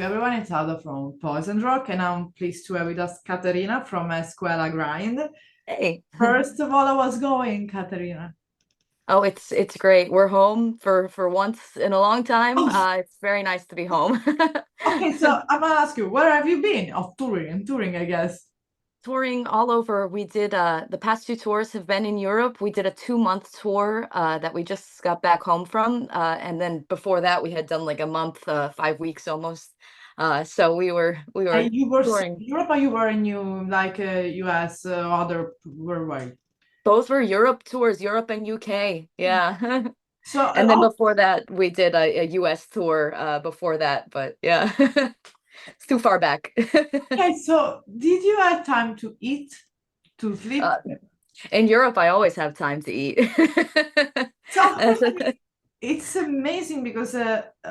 everyone. It's Aldo from Poison Rock, and I'm pleased to have with us Katerina from Escuela Grind. Hey. First of all, I was going, Katerina. Oh, it's great. We're home for once in a long time. Oh, It's very nice to be home. okay, so I'm gonna ask you, where have you been? Of touring, I guess. Touring all over. We did the past two tours have been in Europe. We did a 2 month tour that we just got back home from. And then before that we had done like a month, 5 weeks almost. So we were And you were touring. Europe, or you were in US, other worldwide? Both were Europe tours, Europe and UK. Yeah. So, And then before that we did a US tour before that, but yeah. It's too far back. okay, so did you have time to eat, to sleep? Uh, in Europe, I always have time to eat. So of course, I mean, it's amazing because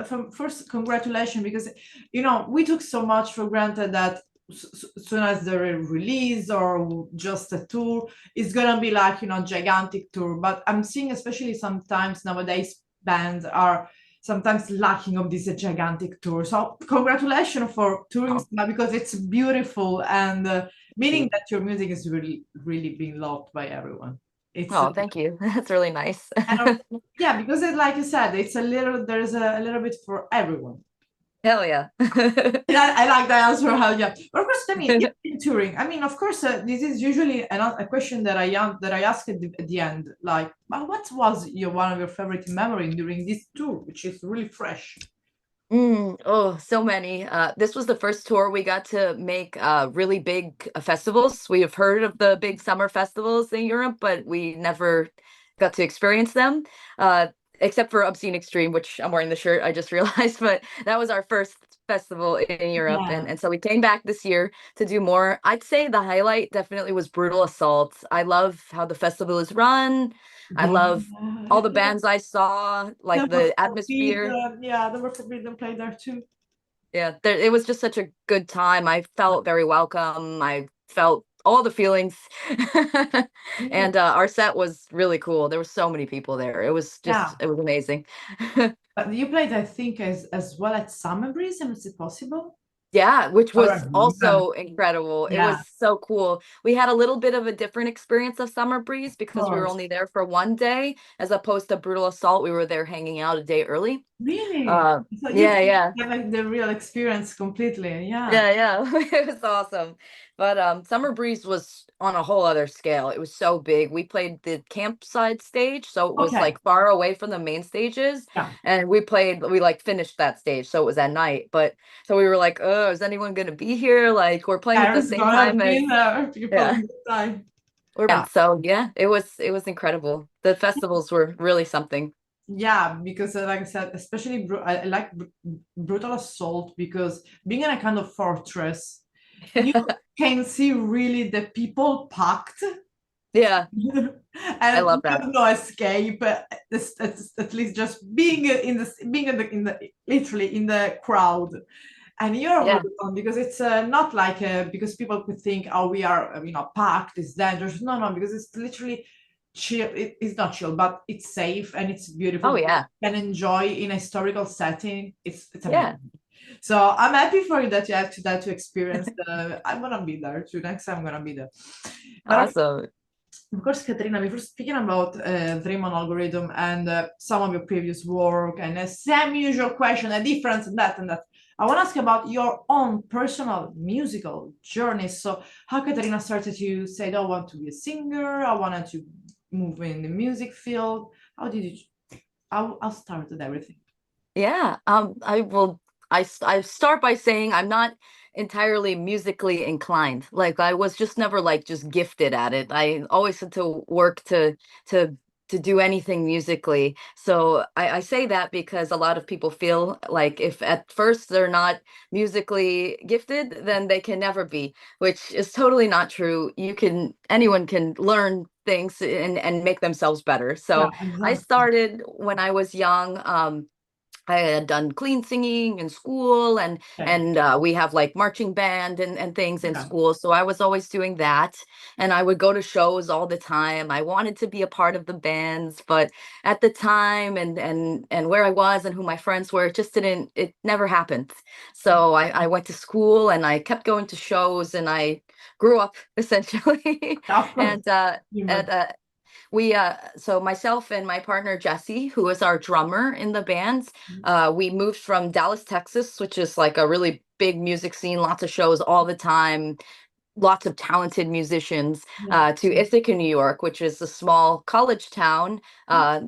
from first congratulations, because we took so much for granted that soon as the release or just a tour, it's gonna be like gigantic tour. But I'm seeing especially sometimes nowadays bands are sometimes lacking of this gigantic tour. So congratulations for touring Oh, because it's beautiful and thank meaning you. that your music is really being loved by everyone. It's Oh, thank you. That's really nice. and yeah, because like you said, there's a little bit for everyone. Hell yeah. And I like that answer. How yeah, but of course, I mean, yeah, in touring. I mean, of course, this is usually a question that I ask at the end, like, well, what was your one of your favorite memory during this tour, which is really fresh? Oh, so many. This was the first tour we got to make really big festivals. We have heard of the big summer festivals in Europe, but we never got to experience them. Except for Obscene Extreme, which I'm wearing the shirt, I just realized, but that was our first festival in Europe. Yeah. And so we came back this year to do more. I'd say the highlight definitely was Brutal Assault. I love how the festival is run. I Yeah. love all the bands I saw, like Number the atmosphere. Forbidden, yeah, Number Forbidden played there too. Yeah, it was just such a good time. I felt very welcome. I felt all the feelings. Mm, And our set was really cool. There were so many people there. yeah, It was amazing. but you played, I think, as well at Summer Breeze, and is it possible? Yeah, which All right, was also incredible. It yeah, was so cool. We had a little bit of a different experience of Summer Breeze of because we were course. only there for one day, as opposed to Brutal Assault. We were there hanging out a day early. Really? Uh, So you yeah, yeah. have like the real experience completely. Yeah. Yeah, yeah. It was awesome. But Summer Breeze was on a whole other scale. It was so big. We played the campside stage, so it was Okay. like far away from the main stages. Yeah. And we like finished that stage, so it was at night. But so we were like, oh, is anyone gonna be here? Like we're playing at the There's same gonna time as be people yeah. in the time. Yeah. So yeah, it was incredible. The festivals were really something. Yeah, because like I said, especially I like brutal assault because being in a kind of fortress, you can see really the people packed, Yeah, I and love that. there's no escape. At least just being in the literally in the crowd, and you're Yeah. really fun because it's not like because people could think, oh, we are packed, it's dangerous. No, no, because it's literally chill. It's not chill, but it's safe and it's Oh beautiful. You yeah. can enjoy in a historical setting. It's Yeah. amazing. So I'm happy for you that you have to experience. I'm gonna be there too. Next time I'm gonna be there. But Awesome. of course, Katerina, before speaking about Dream on algorithm and some of your previous work and a semi-usual question, a difference in that and that, I want to ask about your own personal musical journey. So, how Katerina started to say, "I want to be a singer. I wanted to move in the music field." How did you? How started everything? Yeah, I start by saying I'm not entirely musically inclined. Like I was just never like just gifted at it. I always had to work to to do anything musically. So I say that because a lot of people feel like if at first they're not musically gifted, then they can never be, which is totally not true. Anyone can learn things and make themselves better. Yeah, So I exactly. started when I was young. I had done clean singing in school, Okay. we have like marching band and things in Okay. school. So I was always doing that, and I would go to shows all the time. I wanted to be a part of the bands, but at the time and where I was and who my friends were, it never happened. So I went to school and I kept going to shows, and I grew up essentially. Of course. And You at must. so myself and my partner Jesse, who is our drummer in the band, we moved from Dallas, Texas, which is like a really big music scene, lots of shows all the time, lots of talented musicians, Yeah. to Ithaca, New York, which is a small college town.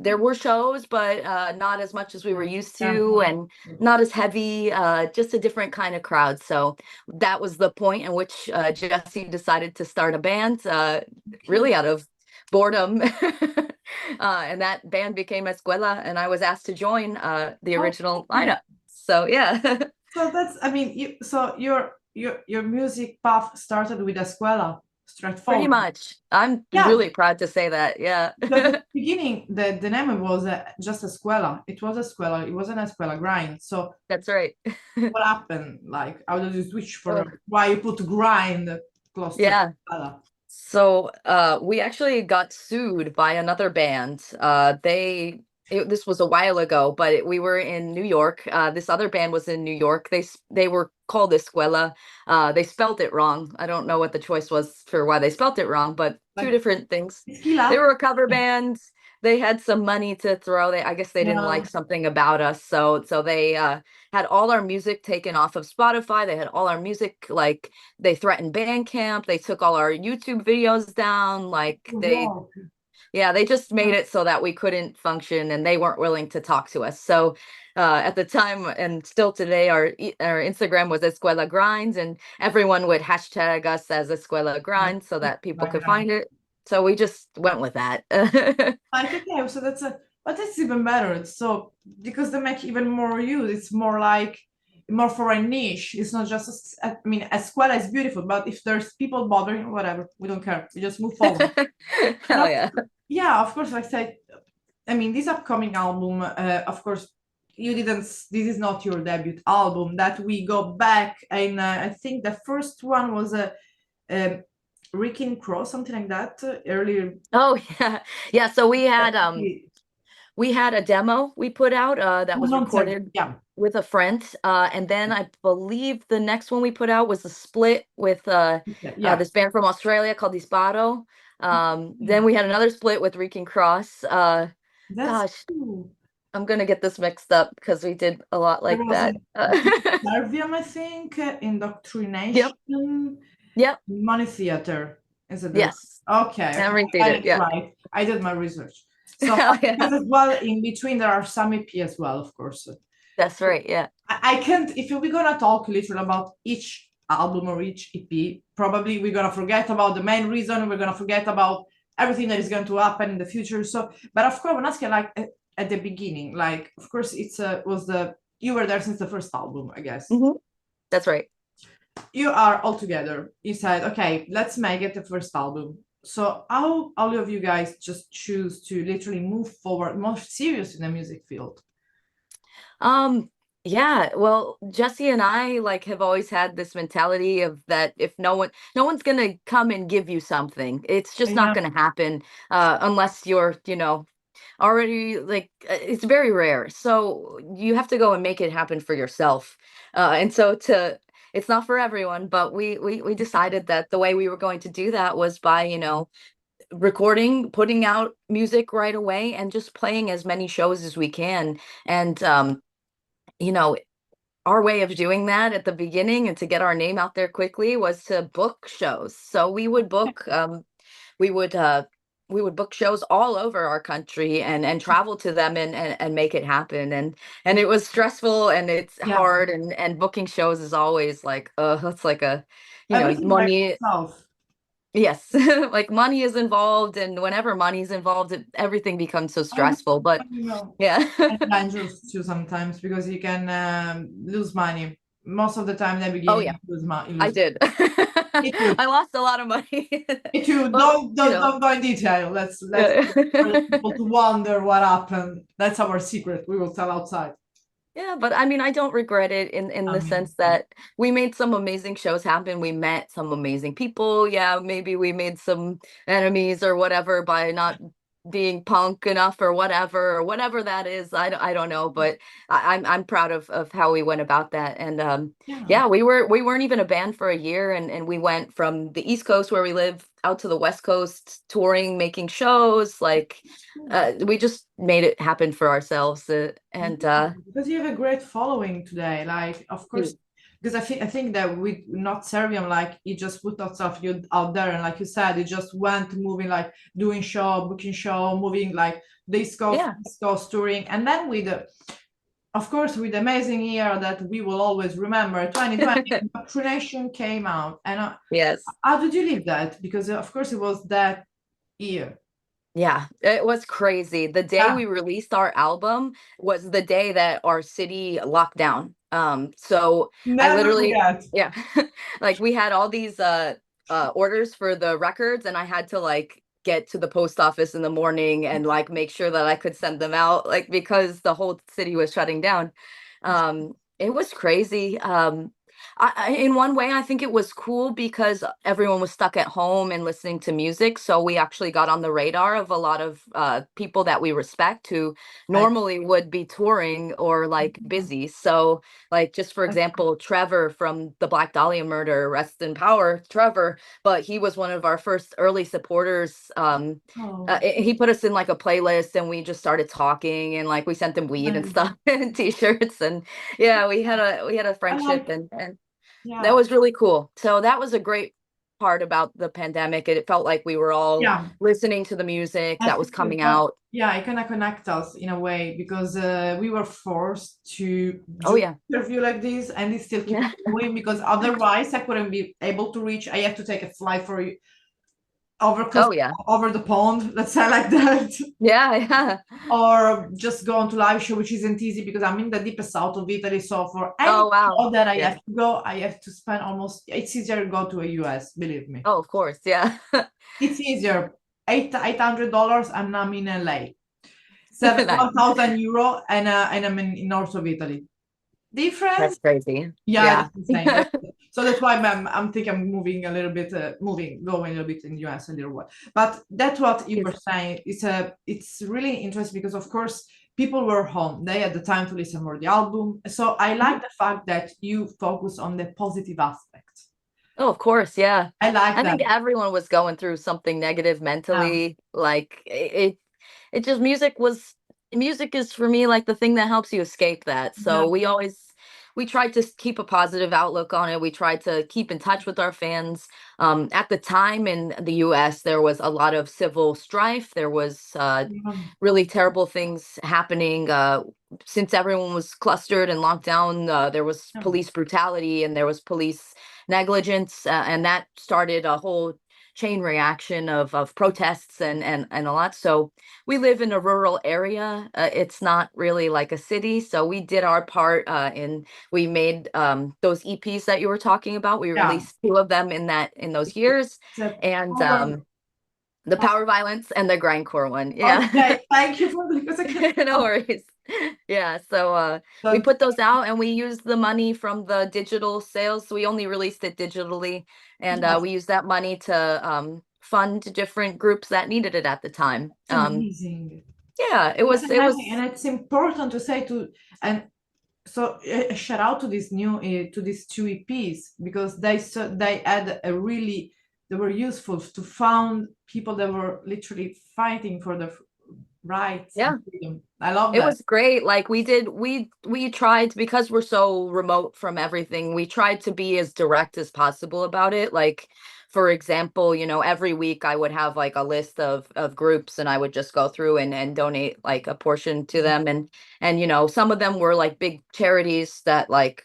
There were shows, but not as much as we were used Yeah. to, and not as heavy, just a different kind of crowd. So that was the point in which Jesse decided to start a band, really out of boredom. And that band became Escuela, and I was asked to join the Oh, original okay. lineup. So yeah. So that's, I mean, your music path started with Escuela, Pretty straightforward. much. I'm Yeah, really proud to say that. Yeah. because the beginning, the name was just Escuela. It was Escuela. It wasn't Escuela Grind. So That's right. what happened? Like, how did you switch Oh, for why you put grind close to yeah. Escuela? So we actually got sued by another band. This was a while ago, but we were in New York. This other band was in New York. They were called Escuela. They spelt it wrong. I don't know what the choice was for why they spelt it wrong, but two Like, different things. They Esquila? were a cover band. They had some money to throw. I guess they didn't Yeah. like something about us, so they had all our music taken off of Spotify. They had all our music, like, they threatened Bandcamp. They took all our YouTube videos down. Wow. Yeah, they just Yeah. made it so that we couldn't function, and they weren't willing to talk to us. So at the time, and still today, our Instagram was Escuela Grind, and everyone would hashtag us as Escuela Like, Grind so that people like, could find it. So we just went with that. okay, so but that's even better. So because they make even more use, it's more like more for a niche. It's not just, I mean, Escuela is beautiful, but if there's people bothering, whatever, we don't care. We just move forward. Hell But yeah. yeah, of course, like I said, I mean, this upcoming album, of course, you didn't, this is not your debut album, that we go back, and I think the first one was a Rick Cross, something like that, earlier. Oh yeah. Yeah, so we had a demo we put out that was Months ago. recorded Yeah. with a friend, and then I believe the next one we put out was a split with Okay. Yeah. this band from Australia called Disparo. Yeah. Then we had another split with Reeking Cross. That's Gosh, cool. I'm gonna get this mixed up because we did a lot There like was a that. Servium, I think, Yep, Indoctrination, yep, Money Theater. Is it the yes, okay, okay. Henry I did got it. it Yeah. right. I did my research. So Oh yeah, because as well in between there are some EP as well, of course. that's right. Yeah. I can't, if we're gonna talk literally about each album or each EP, probably we're gonna forget about the main reason, we're gonna forget about everything that is going to happen in the future. So, but of course, when asking like at the beginning, like of course it's was the you were there since the first album, I guess. Hmm. That's right. You are all together. You said, okay, let's make it the first album. So how all of you guys just choose to literally move forward more serious in the music field? Yeah, well, Jesse and I like have always had this mentality of that if no one's gonna come and give you something. It's just not Yeah, gonna happen unless you're, already like it's very rare. So you have to go and make it happen for yourself. And so to It's not for everyone, but we decided that the way we were going to do that was by, recording, putting out music right away, and just playing as many shows as we can. And you know, our way of doing that at the beginning and to get our name out there quickly was to book shows. So we would uh we would book shows all over our country and travel to them and make it happen. And it was stressful and it's yeah. hard, and booking shows is always like that's like a Everything by money. yourself. Yes. Like money is involved, and whenever money is involved, everything becomes so I know, stressful. But you know, yeah. and dangerous too sometimes because you can lose money. Most of the time, in the Oh beginning, yeah, you lose money. You I lose. did. Me too. I lost a lot of money. Me too. But, Don't go in detail. Let's yeah. for the people to wonder what happened. That's our secret. We will tell outside. Yeah, but I mean, I don't regret it in the sense Amazing. that we made some amazing shows happen. We met some amazing people. Yeah, maybe we made some enemies or whatever by not being punk enough or whatever that is. I don't know, but I'm proud of how we went about that. And Yeah. yeah, we weren't even a band for a year, and we went from the East Coast where we live out to the West Coast touring, making shows. Like That's cool. we just made it happen for ourselves, and Yeah, because you have a great following today. Like, of course, you- because I think that we not Serbian, like you just put that stuff you out there, and like you said, you just went moving, like doing show, booking show, moving like the yeah. East Coast touring, and then with of course, with the amazing year that we will always remember, 2020, Indoctrination came out, and Yes. how did you live that? Because of course it was that year. Yeah, it was crazy. The day Yeah, we released our album was the day that our city locked down. So I never literally, forget. yeah, like we had all these orders for the records, and I had to like get to the post office in the morning and like make sure that I could send them out, like because the whole city was shutting down. It was crazy. In one way, I think it was cool because everyone was stuck at home and listening to music. So we actually got on the radar of a lot of people that we respect who I, normally would be touring or like busy. So, like, just for I, example, Trevor from the Black Dahlia murder, rest in power, Trevor, but he was one of our first early supporters. oh, He put us in like a playlist and we just started talking and like we sent him weed and stuff amazing. and t-shirts and yeah, we had a I friendship like, and that yeah, was really cool. So that was a great part about the pandemic. It felt like we were all yeah. listening to the music I that was think coming that, out. yeah, it kind of connect us in a way because we were forced to Oh do yeah. interview like this, and it still keep Yeah. on going because otherwise I couldn't be able to reach. I have to take a flight for over Oh yeah. over the pond, let's say like that. Yeah, yeah. Or just go on to live show, which isn't easy because I'm in the deepest south of Italy. So for any Oh wow. show that I Yeah. have to go, I have to spend almost. It's easier to go to a US, believe me. Oh, of course. Yeah. It's easier. $800, and I'm in LA. Seven Nice. 1,000 euro, and I'm in north of Italy. That's Difference? crazy. Yeah, Yeah. that's insane. So that's why I'm thinking I'm moving a little bit, going a little bit in US a little while. But that's what you were It's saying. It's really interesting because of course people were home. They had the time to listen more the album. So I Mhm. like the fact that you focus on the positive aspect. Oh, of course, yeah. I like I that. think everyone was going through something negative Yeah, mentally. Like it just music is for me like the thing that helps you escape that. yeah, So we tried to keep a positive outlook on it. We tried to keep in touch with our fans. At the time in the US, there was a lot of civil strife. There was yeah, really terrible things happening. Since everyone was clustered and locked down, there was yeah. police brutality and there was police negligence, and that started a whole chain reaction of protests and a lot. So we live in a rural area. It's not really like a city. So we did our part in we made those EPs that you were talking about. We Yeah. released two of them in those years, It's a and power. the power violence and the grindcore one. Yeah. Okay, thank you for because I can. No worries. Yeah, so we So put those out and we used the money from the digital sales. So we only released it digitally, and yes, we used that money to fund different groups that needed it at the time. it's amazing. Yeah, It's it was amazing, and it's important to say to and so a shout out to this new to these two EPs because they had a really they were useful to found people that were literally fighting for their rights and yeah. freedom. I love It that. was great. Like we tried because we're so remote from everything. We tried to be as direct as possible about it. Like for example, every week I would have like a list of groups and I would just go through and donate like a portion to them and some of them were like big charities that like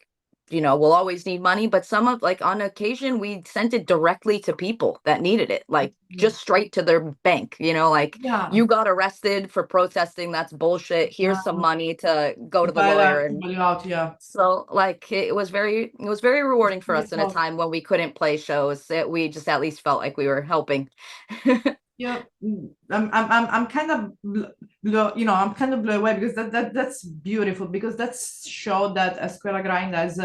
will always need money, but some of like on occasion we sent it directly to people that needed it, like just straight to their bank, like Yeah, you got arrested for protesting. That's bullshit. yeah, Here's some money to go to to the lawyer. to And bail you out. Yeah, so like it was very it's rewarding for really us in a tough. time when we couldn't play shows. We just at least felt like we were helping. Yeah, I'm kind of I'm kind of blown away because that's beautiful, because that's show that Escuela Grind as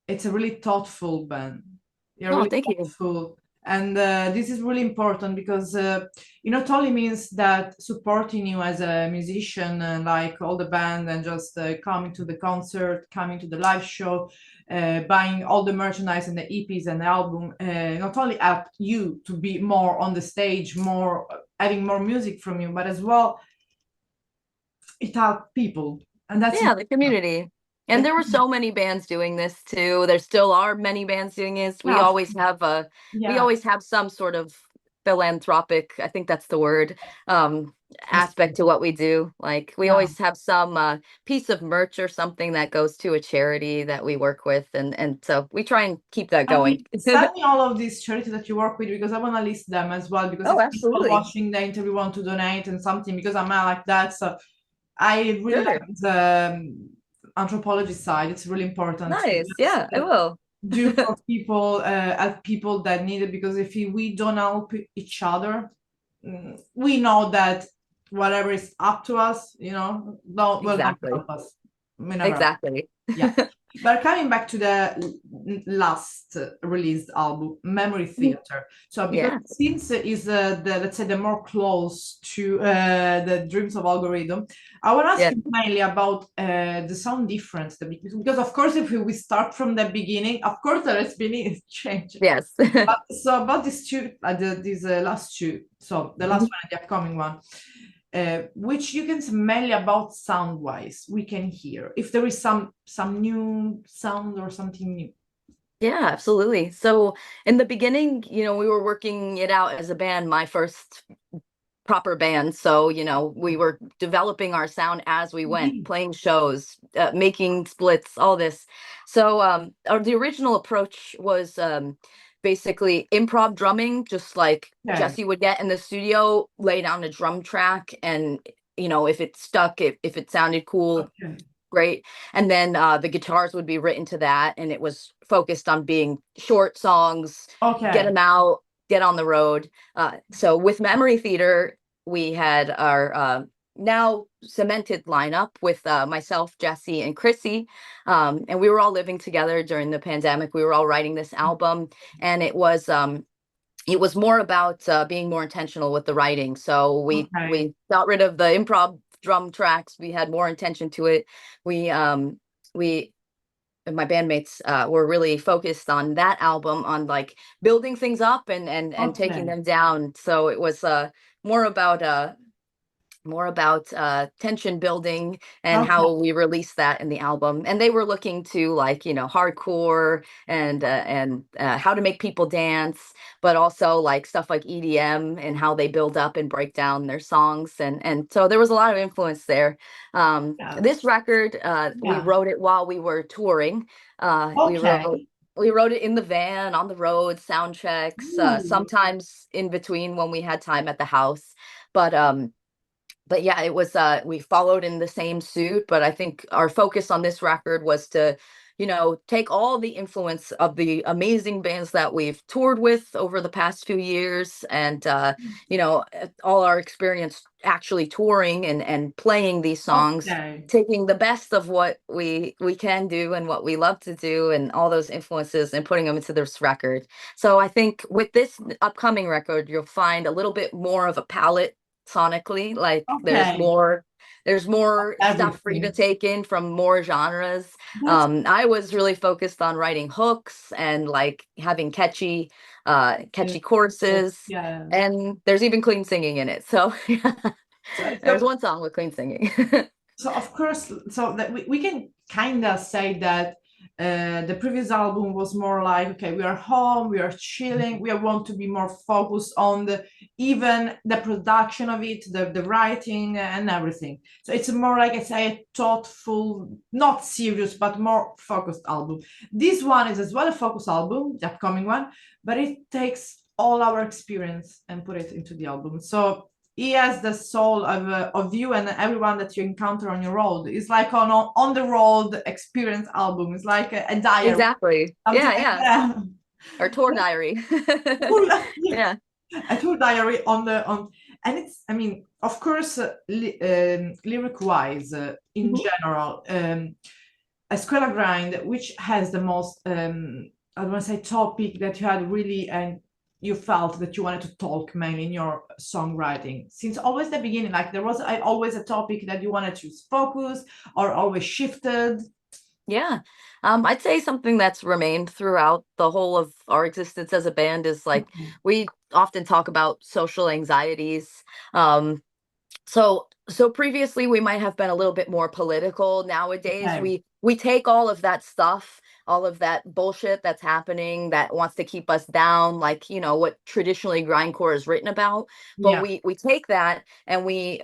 it's a really thoughtful band. You're Oh, really thank you. thoughtful, and this is really important because it not only means that supporting you as a musician, like all the band, and just coming to the concert, coming to the live show, buying all the merchandise and the EPs and the album, not only help you to be more on the stage, more having more music from you, but as well it helps people, and that's Yeah, the important. community. And there were so many bands doing this too. There still are many bands doing this. Yeah, We yeah, always have some sort of philanthropic, I think that's the word, um, that's aspect to what we do. Like we yeah. always have some piece of merch or something that goes to a charity that we work with, and so we try and keep that I going. mean, send me all of these charities that you work with, because I want to list them as well. Because Oh, if people absolutely. watching the interview want to donate and something, because I'm not like that. So I really like Sure. the anthropology side. It's really important to Nice. just Yeah, I will. do for people, help people that need it. Because if we don't help each other, we know that whatever is up to us, don't will not Exactly. help us. We never. Exactly. Yeah. But coming back to the last released album, Memory Theater. So because Yeah. since it is the, let's say, the more close to the Dreams of Algorithm, I want to ask Yeah. you mainly about the sound difference. Because of course, if we start from the beginning, of course there has been change. Yes. But so about these two, these last two, so the last one and the upcoming one, which you can mainly about sound wise, we can hear if there is some new sound or something new. Yeah, absolutely. So in the beginning, we were working it out as a band, my first proper band. So, we were developing our sound as we went, Mhm. playing shows, making splits, all this. So, the original approach was basically improv drumming, just like Okay. Jesse would get in the studio, lay down a drum track, and if it stuck, if it sounded cool, Okay. great. And then the guitars would be written to that, and it was focused on being short songs, get Okay. them out, get on the road. So with Memory Theater, we had our now cemented lineup with myself, Jesse, and Chrissy. And we were all living together during the pandemic. We were all writing this album, and it was more about being more intentional with the writing. So we Okay. we got rid of the improv drum tracks. We had more intention to it. We and my bandmates were really focused on that album, on like building things up and taking Okay. them down. So it was more about tension building and Okay. how we released that in the album. And they were looking to like hardcore and how to make people dance, but also like stuff like EDM and how they build up and break down their songs. And so there was a lot of influence there. Yeah. This record, we Yeah. wrote it while we were touring. uh, we wrote Okay. we wrote it in the van, on the road, sound checks, Ooh. sometimes in between when we had time at the house. But yeah, it was we followed in the same suit, but I think our focus on this record was to, take all the influence of the amazing bands that we've toured with over the past few years, and all our experience actually touring and playing these songs, Okay. taking the best of what we can do and what we love to do and all those influences and putting them into this record. So I think with this upcoming record, you'll find a little bit more of a palette sonically. Like Okay. there's more stuff for you to Everything. take in from more genres. That's I was really focused on writing hooks and like having catchy choruses, yeah. and there's even clean singing in it. So So, there was one song with clean singing. so of course, so that we can kind of say that the previous album was more like, okay, we are home, we are chilling, we want to be more focused on even the production of it, the writing and everything. So it's more like I say a thoughtful, not serious, but more focused album. This one is as well a focus album, the upcoming one, but it takes all our experience and put it into the album. So he has the soul of you and everyone that you encounter on your road. It's like on the road experience album. It's like a diary, Exactly. something Yeah, like yeah. that. Our tour diary. Cool. Yeah. Yeah. a tour diary and it's, I mean, of course, lyric wise, in Mhm. general, Escuela Grind, which has the most, I don't want to say topic that you had really, and you felt that you wanted to talk mainly in your songwriting since always the beginning, like there was always a topic that you wanted to focus or always shifted. Yeah. I'd say something that's remained throughout the whole of our existence as a band is like Okay. we often talk about social anxieties. So previously we might have been a little bit more political. Nowadays Okay. we take all of that stuff, all of that bullshit that's happening that wants to keep us down, like, what traditionally grindcore is written about. But Yeah. we take that and we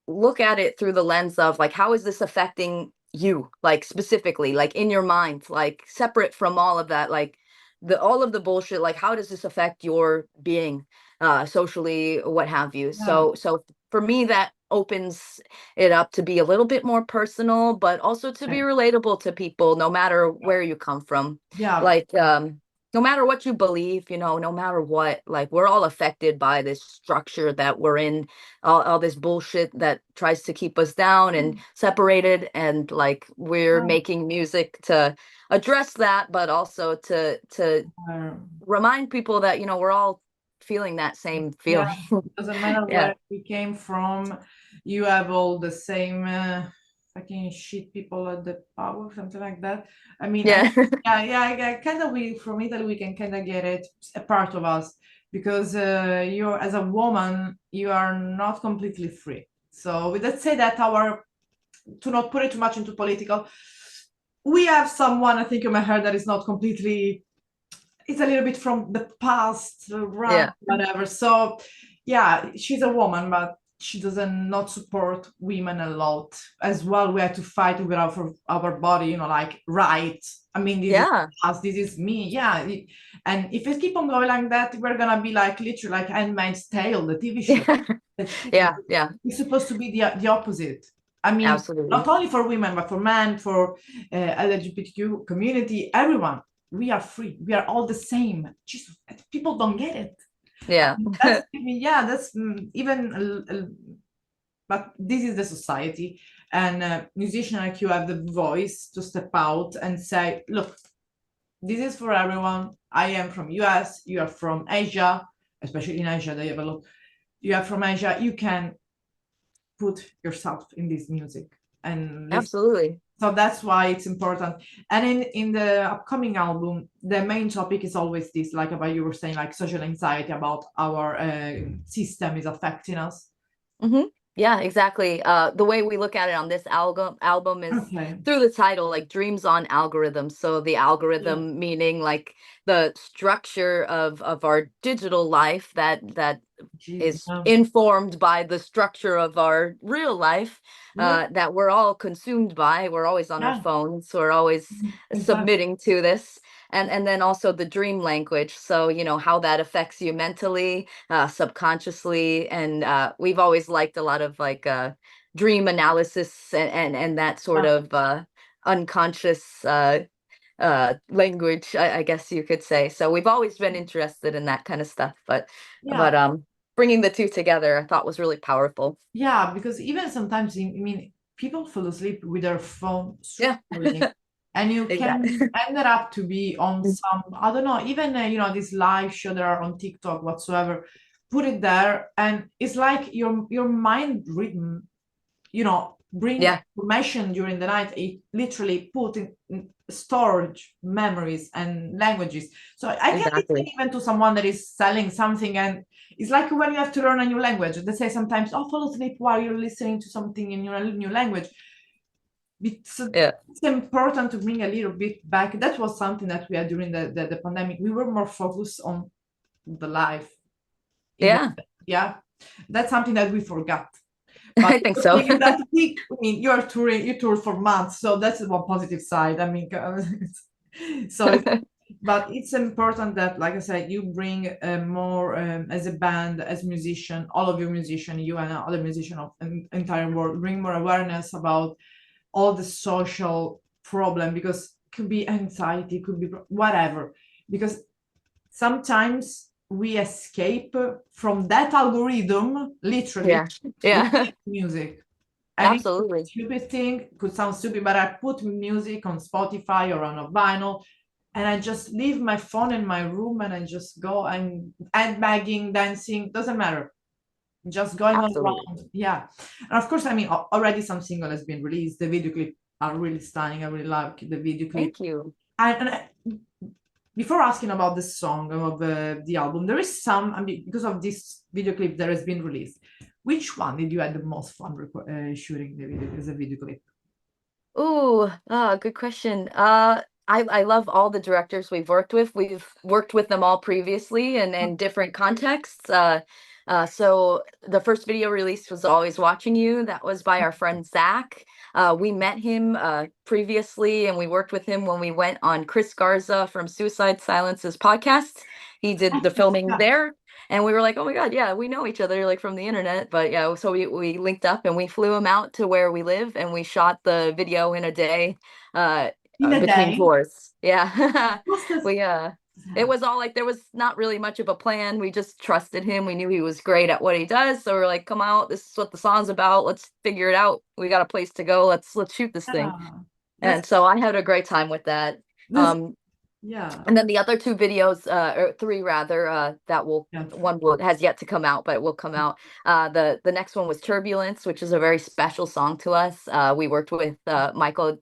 look at it through the lens of like, how is this affecting you, like specifically, like in your mind, like separate from all of that, like the all of the bullshit, like how does this affect your being, socially, what have you. Yeah. So for me, that opens it up to be a little bit more personal, but also to be Okay. relatable to people no matter where you come from. Yeah. Like, no matter what you believe, no matter what, like we're all affected by this structure that we're in, all this bullshit that tries to keep us down and separated, and like we're Yeah. making music to address that, but also to remind people that we're all feeling that same Yeah, feeling. it doesn't matter Yeah. where we came from. You have all the same fucking shit people at the power, something like that. I mean, Yeah. yeah, kind of. We from Italy, we can kind of get it, a part of us, because you're as a woman, you are not completely free. So let's say that our, to not put it too much into political, we have someone I think in my head that is not completely, it's a little bit from the past, run, Yeah. whatever. So yeah, she's a woman, but she doesn't not support women a lot as well. We have to fight with our body, like right. I mean, this is Yeah. us, this is me. Yeah. And if it keep on going like that, we're gonna be like literally like Handmaid's Tale, the TV show. That's stupid. Yeah. Yeah. It's supposed to be the opposite. I mean, not Absolutely. only for women, but for men, for LGBTQ community, everyone. We are free. We are all the same. Jesus, people don't get it. Yeah. That's, I mean, yeah, that's even, but this is the society. And musician like you have the voice to step out and say, look, this is for everyone. I am from US, you are from Asia, especially in Asia, they have a lot. You are from Asia, you can put yourself in this music and listen. Absolutely. So that's why it's important. And in the upcoming album, the main topic is always this, like about you were saying, like social anxiety about our system is affecting us. Hmm. Yeah, exactly. The way we look at it on this album is Okay. through the title, like dreams on algorithms. So the Yeah. algorithm meaning like the structure of our digital life that Jeez. is informed by the structure of our real life, Yeah. that we're all consumed by. We're always on our Yeah. phones. We're always Exactly. submitting to this. And then also the dream language. So, how that affects you mentally, subconsciously. And we've always liked a lot of like dream analysis and that sort Yeah. of unconscious language, I guess you could say. So we've always been interested in that kind of stuff. But Yeah. but bringing the two together, I thought was really powerful. Yeah. Because even sometimes, I mean, people fall asleep with their phone Yeah. scrolling, and you Exactly. can end it up to be on some, I don't know, even this live show that are on TikTok whatsoever, put it there, and it's like your mind rhythm, bring Yeah, information during the night. It literally put in storage memories and languages. So I can listen exactly. even to someone that is selling something, and it's like when you have to learn a new language. They say sometimes, oh, fall asleep while you're listening to something in your new language. Yeah. It's important to bring a little bit back. That was something that we had during the pandemic. We were more focused on the life in the, Yeah. yeah, that's something that we forgot. But I think the so. thing is that I mean, you're touring, you tour for months, so that's one positive side. I mean, so but it's important that, like I said, you bring more as a band, as musician, all of your musician, you and other musician of the entire world, bring more awareness about all the social problem, because it could be anxiety, could be whatever, because sometimes we escape from that algorithm, literally, Yeah. with music. And it's a Absolutely. stupid thing, could sound stupid, but I put music on Spotify or on a vinyl, and I just leave my phone in my room and I just go and bagging, dancing, doesn't matter. Just going all Absolutely. around. Yeah. And of course, I mean, already some single has been released. The video clip are really stunning. I really like the video clip. Thank you. Before asking about the song of the album, there is some, I mean, because of this video clip that has been released. Which one did you have the most fun shooting the video as a video clip? Ooh, good question. I love all the directors we've worked with. We've worked with them all previously and in different contexts. So the first video release was Always Watching You. That was by our friend Zach. We met him previously and we worked with him when we went on Chris Garza from Suicide Silence's podcast. He did the filming there. And we were like, oh my God, yeah, we know each other like from the internet. But yeah, so we linked up and we flew him out to where we live and we shot the video in a day In a between day? tours. Yeah. What's the we It was all like there was not really much of a plan. We just trusted him. We knew he was great at what he does. So we're like, come out, this is what the song's about. Let's figure it out. We got a place to go. Let's shoot this thing. that's And so I had a great time with that. that's yeah. And then the other two videos, or three rather, that will Yeah. one will has yet to come out, but it will come out. The next one was Turbulence, which is a very special song to us. We worked with Michael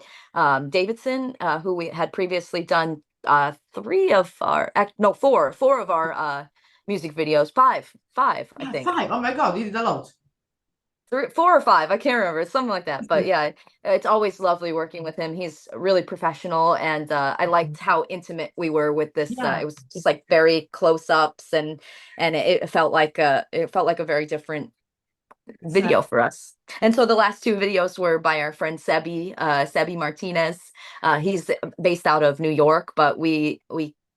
Davidson, who we had previously done four of our music videos, five, I think. 5. Oh my God, you did a lot. Four or five, I can't remember, something like that. But yeah, it's always lovely working with him. He's really professional, and I liked how intimate we were with this. Yeah. It was just like very close ups, and it felt like a very different video for us. And so the last two videos were by our friend Sebi Martinez. He's based out of New York, but we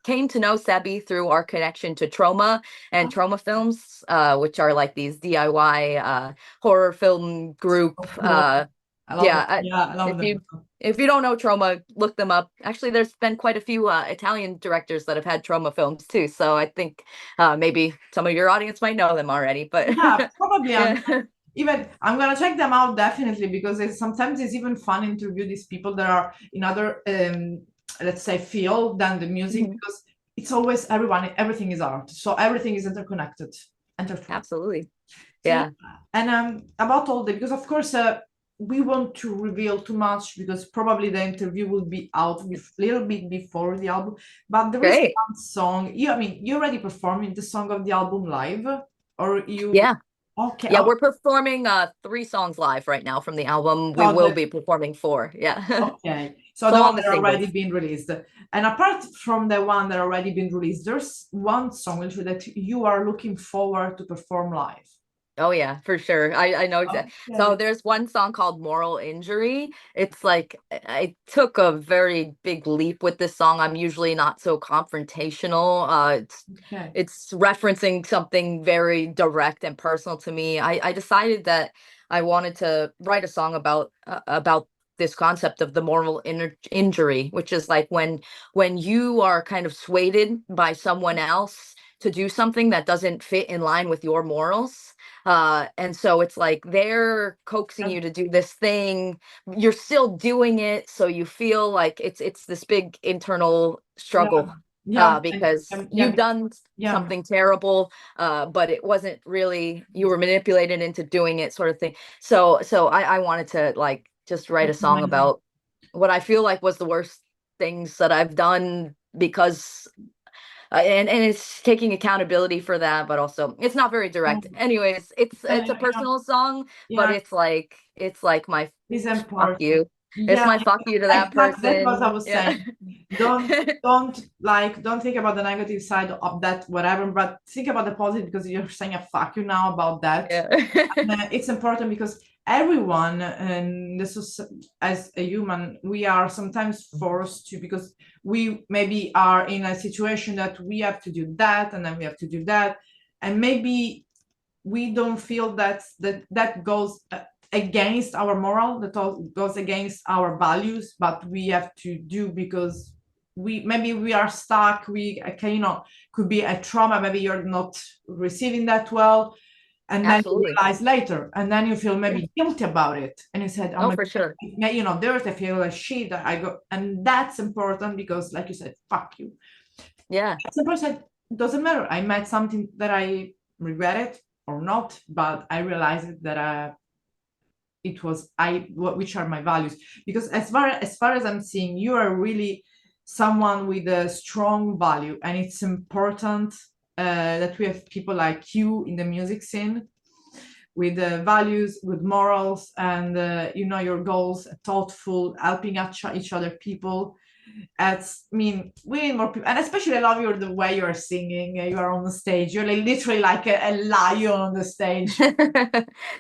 came to know Sebi through our connection to Trauma and Trauma Films, which are like these DIY horror film group. I love Yeah, them. Yeah, I love them. If you don't know Trauma, look them up. Actually, there's been quite a few Italian directors that have had Trauma films too. So I think maybe some of your audience might know them already. But Yeah, probably. yeah. Even I'm gonna check them out definitely because sometimes it's even fun to interview these people that are in other let's say field than the music because it's always everything is art, so everything is interconnected. Absolutely. So, yeah. And about all the because of course we want to reveal too much because probably the interview will be out a little bit before the album, but there is one song you already performing the song of the album live or you okay yeah we're performing 3 songs live right now from the album. We will be performing 4. Okay, so the one that already been released, and apart from the one that already been released, there's one song that you are looking forward to perform live. Oh yeah, for sure. I know exactly. Okay. So there's one song called Moral Injury. It's like I took a very big leap with this song. I'm usually not so confrontational. It's referencing something very direct and personal to me. I decided that I wanted to write a song about this concept of the moral injury, which is like when you are kind of swayed by someone else to do something that doesn't fit in line with your morals. And so it's like they're coaxing you to do this thing, you're still doing it, so you feel like it's this big internal struggle. Because you've done something terrible, but it wasn't really, you were manipulated into doing it, sort of thing. So I wanted to like just write a song about what I feel like was the worst things that I've done because and it's taking accountability for that, but also it's not very direct. Anyways, it's a personal song, but it's like my fuck you. It's my fuck you to that person. That's what I was saying. Don't think about the negative side of that, whatever, but think about the positive because you're saying a fuck you now about that. It's important because everyone and this is as a human we are sometimes forced to because we maybe are in a situation that we have to do that and then we have to do that and maybe we don't feel that goes against our moral, that goes against our values, but we have to do because maybe we are stuck, we can, could be a trauma, maybe you're not receiving that well, and then you Absolutely. realize later, and then you feel maybe guilty about it, and you said, oh Oh, my for sure. God, there's I feel like shit that I go, and that's important because, like you said, fuck you. Yeah. Simple said, doesn't matter. I met something that I regretted or not, but I realized that it was which are my values. Because as far as I'm seeing, you are really someone with a strong value, and it's important that we have people like you in the music scene with values, with morals, and your goals, thoughtful, helping each other people. We need more people, and especially I love the way you're singing. You are on the stage. You're like literally like a lion on the stage.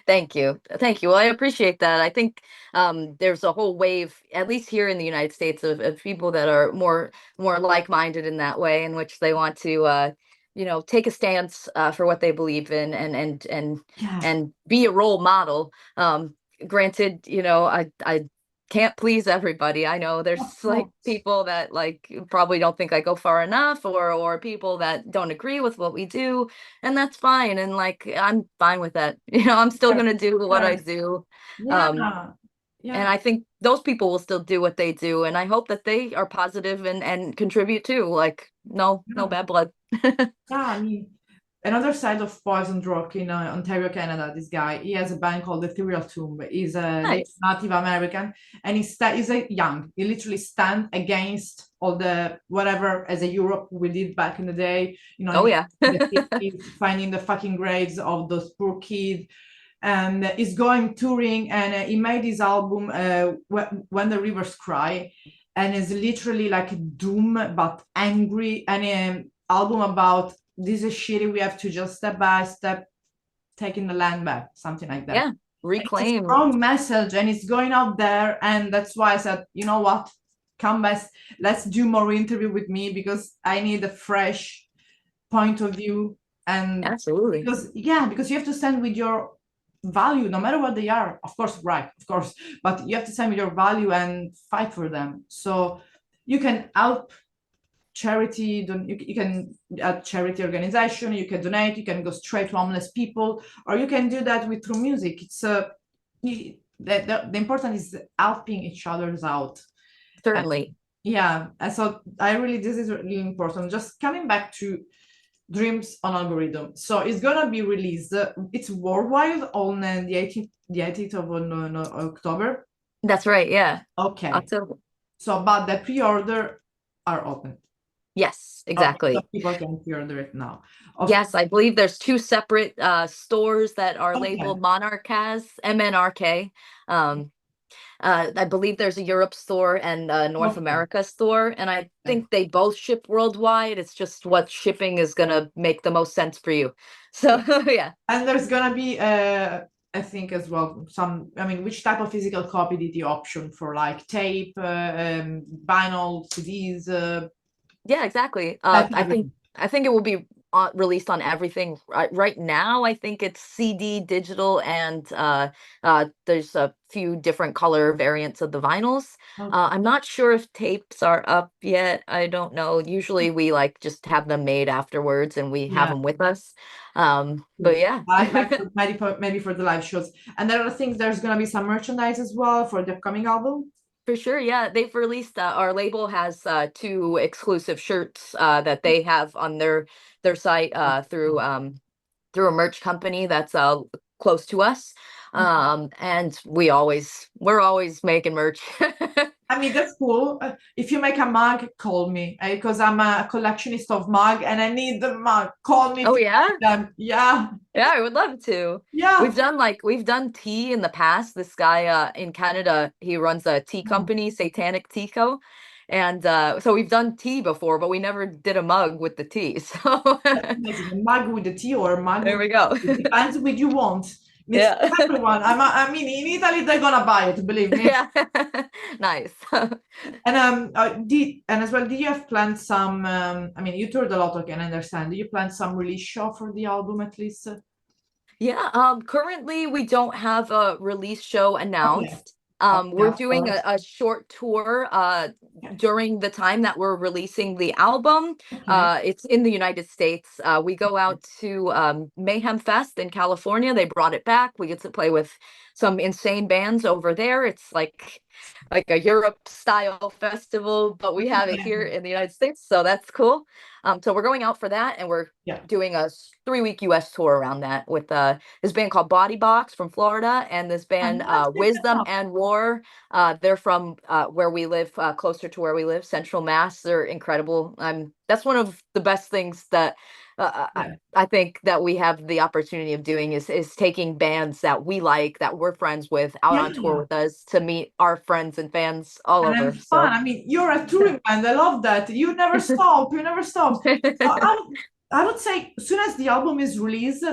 Thank you. Thank you. Well, I appreciate that. I think there's a whole wave, at least here in the United States, of people that are more like-minded in that way, in which they want to take a stance for what they believe in, Yeah, and be a role model. Granted, I can't please everybody. I know of there's like course. people that like probably don't think I go far enough, or people that don't agree with what we do, and that's fine. And like I'm fine with that. I'm still gonna do what I Yes. do. Um, Yeah, and yeah, I think those people will still do what they do, and I hope that they are positive and contribute too. Like no yeah. bad blood. Yeah, another side of Poisoned Rock in Ontario, Canada. This guy, he has a band called the Ethereal Tomb. He's a Nice. Native American, and he's a young. He literally stand against all the whatever as a Europe we did back in the day. Oh yeah. In the 50s, finding the fucking graves of those poor kids, and he's going touring. And he made his album When the Rivers Cry, and it's literally like doom but angry, and album about this is shitty, we have to just step by step taking the land back, something like that. Yeah. It's a Reclaim. strong message, and it's going out there, and that's why I said, you know what, come back, let's do more interview with me, because I need a fresh point of view. And Absolutely. because you have to stand with your value, no matter what they are, of course, right, of course, but you have to stand with your value and fight for them. So you can help charity, you can add charity organization, you can donate, you can go straight to homeless people, or you can do that with through music. It's the important is helping each others out. And Certainly. yeah, and so this is really important. Just coming back to Dreams on Algorithm, so it's gonna be released, it's worldwide on the 18th of October. That's right. Yeah. Okay, October. so but the pre-order are open. Yes, Okay, so exactly. people can pre-order it now. Of Yes, I believe there's two separate stores that are Okay. labeled Monarch has, MNRK. Um, I believe there's a Europe store and a North Okay. America store, and I Okay. think they both ship worldwide. It's just what shipping is gonna make the most sense for you. So yeah. And there's gonna be I think as well which type of physical copy did you option for, like tape, vinyl, CDs, Yeah, exactly. like I think everything? I think it will be released on everything. Right now, I think it's CD, digital, and there's a few different color variants of the vinyls. Okay. I'm not sure if tapes are up yet. I don't know. Usually, we like just have them made afterwards, and we have Yeah. them with us. But Cool. yeah. Maybe for the live shows. And there are things, there's gonna be some merchandise as well for the upcoming album. For sure, yeah. They've released our label has two exclusive shirts that they have on their site through a merch company that's close to us. And we're always making merch. That's cool. If you make a mug, call me, because I'm a collectionist of mug and I need the mug. Call me if Oh you yeah? make them. Yeah. Yeah, I would love to. Yeah. We've done tea in the past. This guy in Canada, he runs a tea Oh, company, Satanic Tea Co. And so we've done tea before, but we never did a mug with the tea. So that's amazing. A mug with the tea or a mug there with we go. it depends what you want. It's Yeah. everyone. In Italy they're gonna buy it, believe me. Yeah. Nice. And as well, did you have planned some you toured a lot, I can understand. Do you plan some release show for the album at least? Yeah, currently we don't have a release show Okay. announced. We're of doing course. a short tour Yeah. during the time that we're releasing the album. Okay. It's in the United States. We go out to Mayhem Fest in California. They brought it back. We get to play with some insane bands over there. It's like a Europe style festival, but we have it here in the United States, so that's cool. So we're going out for that, and we're Yeah. doing a 3-week US tour around that with this band called Body Box from Florida, and this band Wisdom and War. They're from where we live, closer to where we live, Central Mass. They're incredible. That's one of the best things that I think that we have the opportunity of doing is taking bands that we like, that we're friends with, out on tour with us to meet our friends and fans all And over. fun. So I mean, you're a touring band. I love that. You never stop. You never stop. So I would say, as soon as the album is released,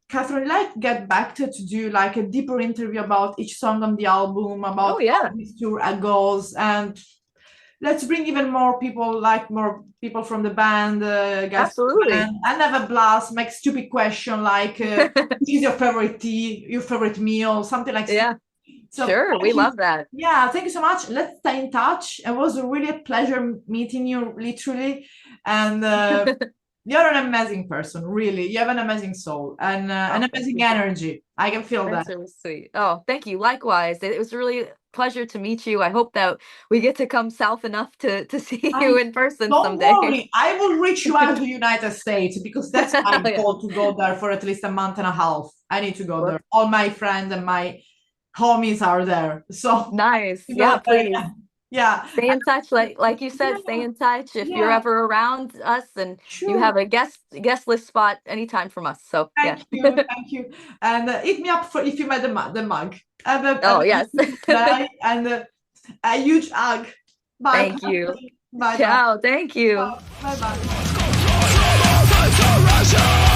Catherine, like, get back to do like a deeper interview about each song on the album, about oh yeah, how this tour goes, and let's bring even more people, like more people from the band, guys from the absolutely. band, and have a blast. Make stupid question like, "What is your favorite tea? Your favorite meal?" Something like. Yeah, So sure. We thank you. love that. Yeah, thank you so much. Let's stay in touch. It was really a pleasure meeting you, literally. And you're an amazing person, really. You have an amazing soul and an Oh, thank amazing you. energy. I can feel that. That's really sweet. Oh, thank you. Likewise. It was really a pleasure to meet you. I hope that we get to come south enough to see you in person Don't someday. worry, I will reach you out to the United States because that's my Yeah. goal, to go there for at least a month and a half. I need to go Well, there. All my friends and my homies are there. So nice. to Yeah, go there, please. yeah. Stay in touch, like you said, stay Yeah, in touch. If you're yeah, ever around us and you sure. have a guest list spot anytime from us. So yeah. Thank you. And hit me up for if you met the mug. Have Oh a yes. bye and a huge hug. Bye. Thank you. Bye bye. Ciao. Thank you. Bye bye.